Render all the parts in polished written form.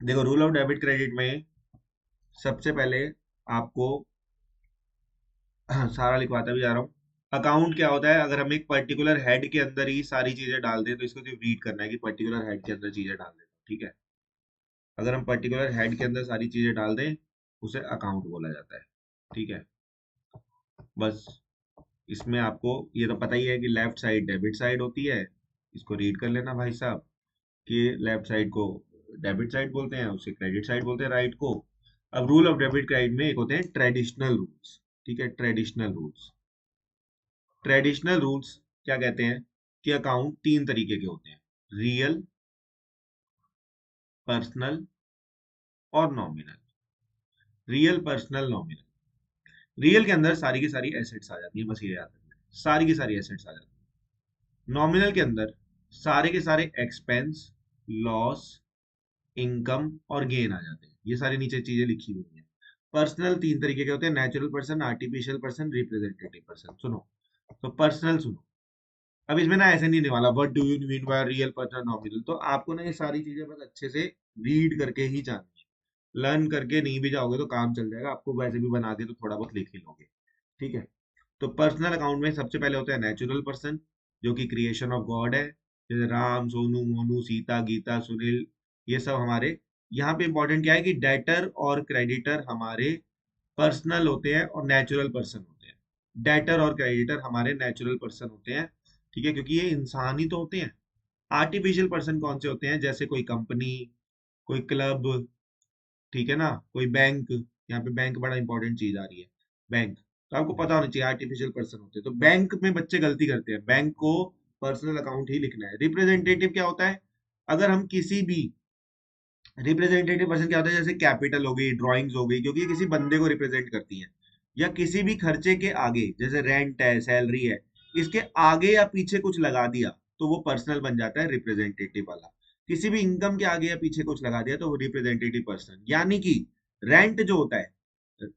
देखो, rule of debit credit में सबसे पहले आपको सारा लिखवाता भी जा रहा हूँ। अकाउंट क्या होता है, अगर हम एक पर्टिकुलर हेड के अंदर ही सारी चीजें डाल दें तो इसको सिर्फ रीड करना है कि पर्टिकुलर हेड के अंदर चीजें डाल दें, ठीक है। अगर हम पर्टिकुलर हेड के अंदर सारी चीजें डाल दें उसे अकाउंट बोला जाता है, ठीक है। बस इसमें आपको ये तो पता ही है कि लेफ्ट साइड डेबिट साइड होती है, इसको रीड कर लेना भाई साहब, कि लेफ्ट साइड को डेबिट साइड बोलते हैं, उसे क्रेडिट साइड बोलते हैं, राइट को। अब रूल ऑफ डेबिट क्रेडिट में एक होते हैं ट्रेडिशनल रूल्स, ठीक है, ट्रेडिशनल रूल्स। ट्रेडिशनल रूल्स क्या कहते हैं कि अकाउंट तीन तरीके के होते हैं, रियल, पर्सनल और nominal. Real, personal, nominal. Real के अंदर सारी की सारी एसेट्स आ जाती है, बस ये याद रखना है, सारी की सारी एसेट्स आ जाती है। नॉमिनल के अंदर सारे के सारे एक्सपेंस, लॉस, इनकम और गेन आ जाते हैं, ये सारी नीचे चीजें लिखी हुई हैं। पर्सनल तीन तरीके के होते हैं, natural person, artificial person, representative person. सुनो, तो पर्सनल सुनो। अब इसमें ना ऐसे नहीं होने वाला what do you mean by real, personal, nominal, तो आपको ना ये सारी चीजें बस अच्छे से रीड करके ही जाननी है। लर्न करके नहीं भी जाओगे तो काम चल जाएगा, आपको वैसे भी बना दे तो थोड़ा बहुत लिख ही लोगे, ठीक है। तो पर्सनल अकाउंट में सबसे पहले होता है नेचुरल पर्सन, जो कि क्रिएशन ऑफ गॉड है, जैसे राम, सोनू, मोनू, सीता, गीता, सुनील, ये सब हमारे। यहाँ पे इंपॉर्टेंट क्या है कि डेटर और क्रेडिटर हमारे पर्सनल होते हैं और नेचुरल पर्सन होते हैं। डेटर और क्रेडिटर हमारे नेचुरल पर्सन होते हैं, ठीक है, क्योंकि ये इंसान ही तो होते हैं। आर्टिफिशियल पर्सन कौन से होते हैं, जैसे कोई कंपनी, कोई क्लब, ठीक है ना, कोई बैंक। यहाँ पे बैंक बड़ा इंपॉर्टेंट चीज आ रही है, बैंक। तो आपको पता होना चाहिए आर्टिफिशियल पर्सन होते हैं, तो बैंक में बच्चे गलती करते हैं, बैंक को पर्सनल अकाउंट ही लिखना है। रिप्रेजेंटेटिव क्या होता है, अगर हम किसी भी, रिप्रेजेंटेटिव पर्सन क्या होता है, जैसे कैपिटल हो गई, ड्राइंग्स हो गई, क्योंकि ये किसी बंदे को रिप्रेजेंट करती हैं। या किसी भी खर्चे के आगे, जैसे रेंट है, सैलरी है, इसके आगे या पीछे कुछ लगा दिया तो वो पर्सनल बन जाता है, रिप्रेजेंटेटिव वाला। किसी भी इनकम के आगे या पीछे कुछ लगा दिया तो वो रिप्रेजेंटेटिव पर्सन, यानी कि रेंट जो होता है,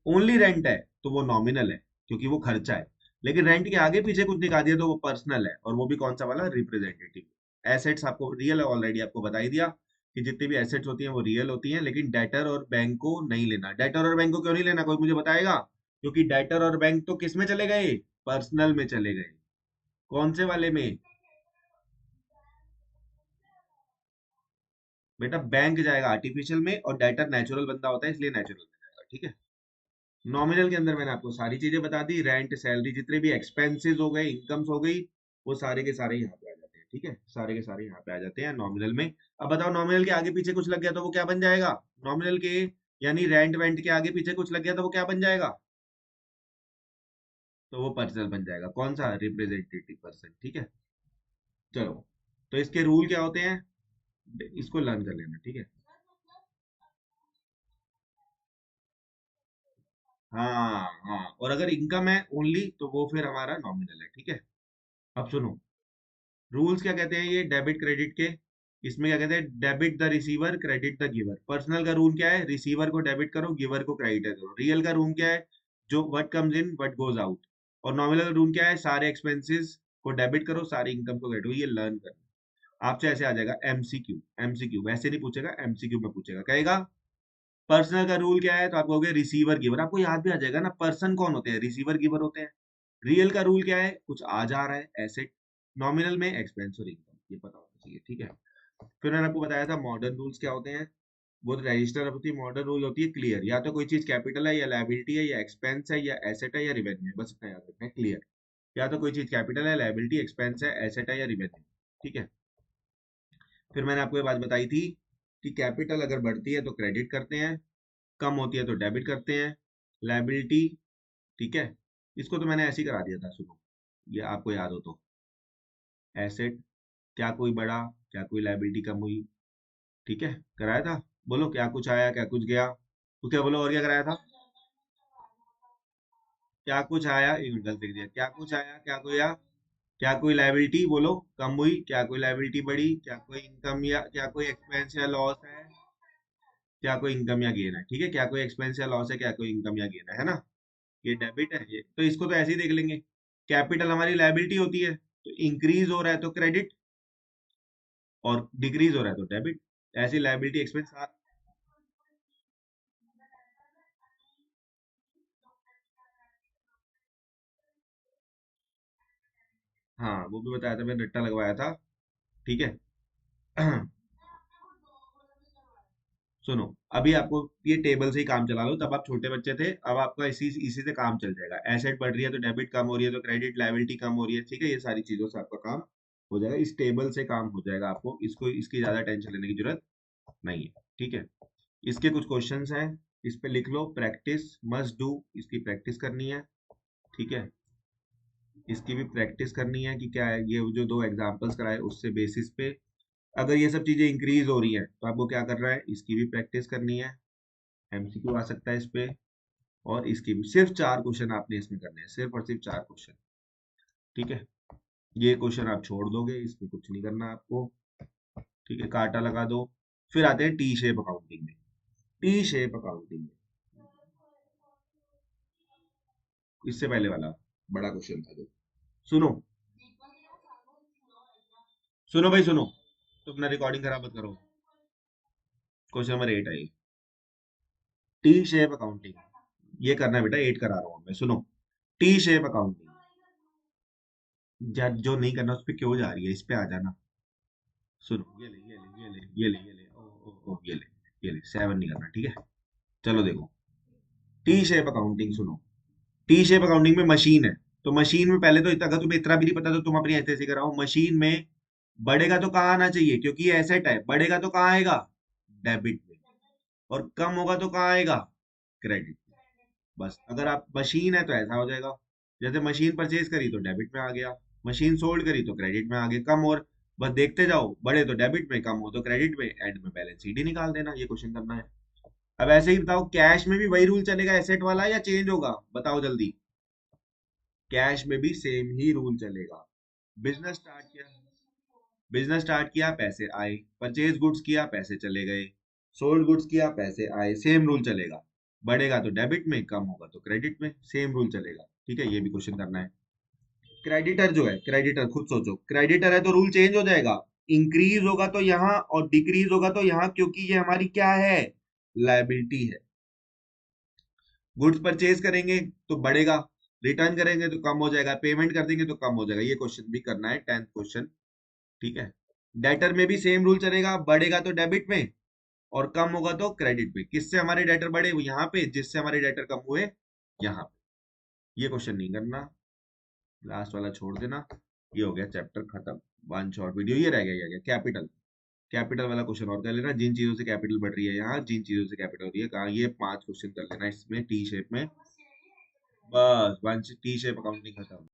ओनली रेंट है तो वो नॉमिनल है, क्योंकि वो खर्चा है। लेकिन रेंट के आगे पीछे कुछ दिखा दिया तो वो पर्सनल है, और वो भी कौन सा वाला, रिप्रेजेंटेटिव। एसेट्स आपको रियल ऑलरेडी आपको बता ही दिया कि जितनी भी एसेट्स होती हैं वो रियल होती हैं, लेकिन डेटर और बैंक को नहीं लेना। डेटर और बैंक को क्यों नहीं लेना, कोई मुझे बताएगा? क्योंकि डेटर और बैंक तो किस में चले गए, पर्सनल में चले गए। कौन से वाले में? बेटा बैंक जाएगा आर्टिफिशियल में, और डेटर नेचुरल बंदा होता है इसलिए नेचुरल में जाएगा, ठीक है। नॉमिनल के अंदर मैंने आपको सारी चीजें बता दी, रेंट, सैलरी, जितने भी एक्सपेंसेस हो गए, इनकम्स हो गई, वो सारे के सारे यहाँ पे आ जाते हैं, ठीक है, सारे के सारे यहाँ पे आ जाते हैं नॉमिनल में। अब बताओ, नॉमिनल के आगे पीछे कुछ लग गया तो वो क्या बन जाएगा? नॉमिनल के, यानी रेंट वेंट के आगे पीछे कुछ लग गया तो वो क्या बन जाएगा? तो वो पर्सनल बन जाएगा, कौन सा, रिप्रेजेंटेटिव पर्सन, ठीक है। चलो, तो इसके रूल क्या होते हैं, इसको लर्न कर लेना, ठीक है। हाँ हाँ, और अगर इनकम है ओनली तो वो फिर हमारा नॉमिनल है, ठीक है। अब सुनो, रूल्स क्या कहते हैं ये डेबिट क्रेडिट के, इसमें क्या कहते हैं, debit the receiver, credit the giver. Personal का रूल क्या है, रिसीवर को डेबिट करो, गिवर को क्रेडिट करो। रियल का रूल क्या है, जो what comes in what goes out. और नॉमिनल का रूल क्या है, सारे एक्सपेंसेस को डेबिट करो, सारी इनकम को क्रेडिट करो। ये लर्न करना आपसे, ऐसे आ जाएगा एमसीक्यू। एमसीक्यू वैसे नहीं पूछेगा, एमसीक्यू में पूछेगा, कहेगा पर्सनल का रूल क्या है, तो आपको हो गया रिसीवर गिवर, आपको याद भी आ जाएगा ना, पर्सन कौन होते हैं, रिसीवर गिवर होते हैं। रियल का रूल क्या है, कुछ आ जा रहा है, एसेट। नॉमिनल में एक्सपेंस और इनकम, ये पता होना चाहिए, ठीक है। फिर मैंने आपको बताया था मॉडर्न रूल्स क्या होते हैं, वो रजिस्टर होती है। मॉडर्न रूल होती है क्लियर, या तो कोई चीज कैपिटल है या लायबिलिटी है या एक्सपेंस है या एसेट है या रिवेन्यू है, बस इतना याद रखना है, क्लियर। या तो कोई चीज कैपिटल है, लायबिलिटी, एक्सपेंस है, एसेट है या रिवेन्यू, ठीक है। फिर मैंने आपको ये बात बताई थी कि कैपिटल अगर बढ़ती है तो क्रेडिट करते हैं, कम होती है तो डेबिट करते हैं। लायबिलिटी, ठीक है, इसको तो मैंने ऐसे ही करा दिया था, सुनो, ये आपको याद हो तो। एसेट, क्या कोई बढ़ा, क्या कोई लायबिलिटी कम हुई, ठीक है, कराया था। बोलो क्या कुछ आया, क्या कुछ गया, तो क्या बोलो, और क्या कराया था? क्या कुछ आया, एक मिनट गलत लिख दिया, क्या कुछ आया, क्या कोई आया, क्या कोई लायबिलिटी बोलो कम हुई, क्या कोई लायबिलिटी बढ़ी, क्या कोई इनकम या क्या कोई एक्सपेंस या लॉस है, क्या कोई इनकम या गेन है, ठीक है, क्या कोई एक्सपेंस या लॉस है, क्या कोई इनकम या गेन है ना। ये डेबिट है, ये तो इसको तो ऐसे ही देख लेंगे। कैपिटल हमारी लायबिलिटी होती है, तो इंक्रीज हो रहा है तो क्रेडिट, और डिक्रीज हो रहा है तो डेबिट। ऐसी लायबिलिटी एक्सपेंस, हाँ वो भी बताया था, मैंने रट्टा लगवाया था। ठीक है। सुनो, अभी आपको ये टेबल से ही काम चला लो, तब आप छोटे बच्चे थे, अब आपका इसी से काम चल जाएगा। एसेट बढ़ रही है तो डेबिट कम हो रही है, तो क्रेडिट लायबिलिटी कम हो रही है। ठीक है, ये सारी चीजों से आपका काम हो जाएगा, इस टेबल से काम हो जाएगा। आपको इसको इसकी ज्यादा टेंशन लेने की जरूरत नहीं है। ठीक है, इसके कुछ क्वेश्चंस हैं, इस पे लिख लो। प्रैक्टिस मस्ट डू, इसकी प्रैक्टिस करनी है। ठीक है, इसकी भी प्रैक्टिस करनी है कि क्या है, ये जो दो एग्जांपल्स कराए उससे बेसिस पे अगर ये सब चीजें इंक्रीज हो रही हैं तो आपको क्या करना है, इसकी भी प्रैक्टिस करनी है। एमसीक्यू आ सकता है इस पे। और इसकी भी सिर्फ 4 क्वेश्चन आपने इसमें करने हैं, सिर्फ और सिर्फ 4 क्वेश्चन। ठीक है, ये क्वेश्चन आप छोड़ दोगे, इसमें कुछ नहीं करना आपको। ठीक है, काटा लगा दो। फिर आते हैं टी शेप अकाउंटिंग में। टी शेप अकाउंटिंग में इससे पहले वाला बड़ा क्वेश्चन था जो, सुनो, सुनो भाई सुनो, तो अपना रिकॉर्डिंग खराब मत करो। क्वेश्चन नंबर 8 है ये, टी शेप अकाउंटिंग। ये करना है बेटा, 8 करा रहा हूँ मैं, सुनो। टी शेप अकाउंटिंग, जो नहीं करना उस पर क्यों जा रही है, इस पे आ जाना। सुनो, ये ले ओ ओ ओ ये ले 7 नहीं करना। ठीक है, चलो देखो, टी शेप अकाउंटिंग सुनो। टी शेप अकाउंटिंग में मशीन है, तो मशीन में पहले तो इतना, अगर तुम्हें इतना भी नहीं पता तो तुम अपनी ऐसे ऐसे कराओ। मशीन में बढ़ेगा तो कहाँ आना चाहिए, क्योंकि ये एसेट है, बढ़ेगा तो कहाँ आएगा, डेबिट में। और कम होगा तो कहाँ आएगा, क्रेडिट। बस अगर आप मशीन है तो ऐसा हो जाएगा, जैसे मशीन परचेज करी तो डेबिट में आ गया, मशीन सोल्ड करी तो क्रेडिट में आ गया। कम और बस देखते जाओ, बढ़े तो डेबिट में, कम हो तो क्रेडिट में, एंड में बैलेंस शीट ही निकाल देना। ये क्वेश्चन करना है। अब ऐसे ही बताओ, कैश में भी वही रूल चलेगा एसेट वाला या चेंज होगा, बताओ जल्दी। कैश में भी सेम ही रूल चलेगा। बिजनेस स्टार्ट किया, बिजनेस स्टार्ट किया, पैसे आए। परचेज गुड्स किया, पैसे चले गए। सोल्ड गुड्स किया, पैसे आए, सेम रूल चलेगा। बढ़ेगा तो डेबिट में, कम होगा तो क्रेडिट में, सेम रूल चलेगा। ठीक है, ये भी क्वेश्चन करना है। क्रेडिटर जो है, क्रेडिटर खुद सोचो, क्रेडिटर है तो रूल चेंज हो जाएगा। इंक्रीज होगा तो यहाँ और डिक्रीज होगा तो यहाँ, क्योंकि ये हमारी क्या है, लायबिलिटी है। गुड्स परचेज करेंगे तो बढ़ेगा, रिटर्न करेंगे तो कम हो जाएगा, पेमेंट कर देंगे तो कम हो जाएगा। ये क्वेश्चन भी करना है, 10th क्वेश्चन। ठीक है, डेटर में भी सेम रूल चलेगा, बढ़ेगा तो डेबिट में और कम होगा तो क्रेडिट में। किससे हमारे डेटर बढ़े, वो यहाँ पे, जिससे हमारे डेटर कम हुए यहाँ पे। ये क्वेश्चन नहीं करना, लास्ट वाला छोड़ देना। ये हो गया चैप्टर खत्म, वन शॉर्ट वीडियो। ये रह गया, ये गया कैपिटल। कैपिटल वाला क्वेश्चन और कर लेना, जिन चीजों से कैपिटल बढ़ रही है यहाँ, जिन चीजों से कैपिटल हो रही है कहाँ, ये 5 क्वेश्चन कर लेना इसमें टी शेप में। बस वन टी शेप अकाउंटिंग खत्म।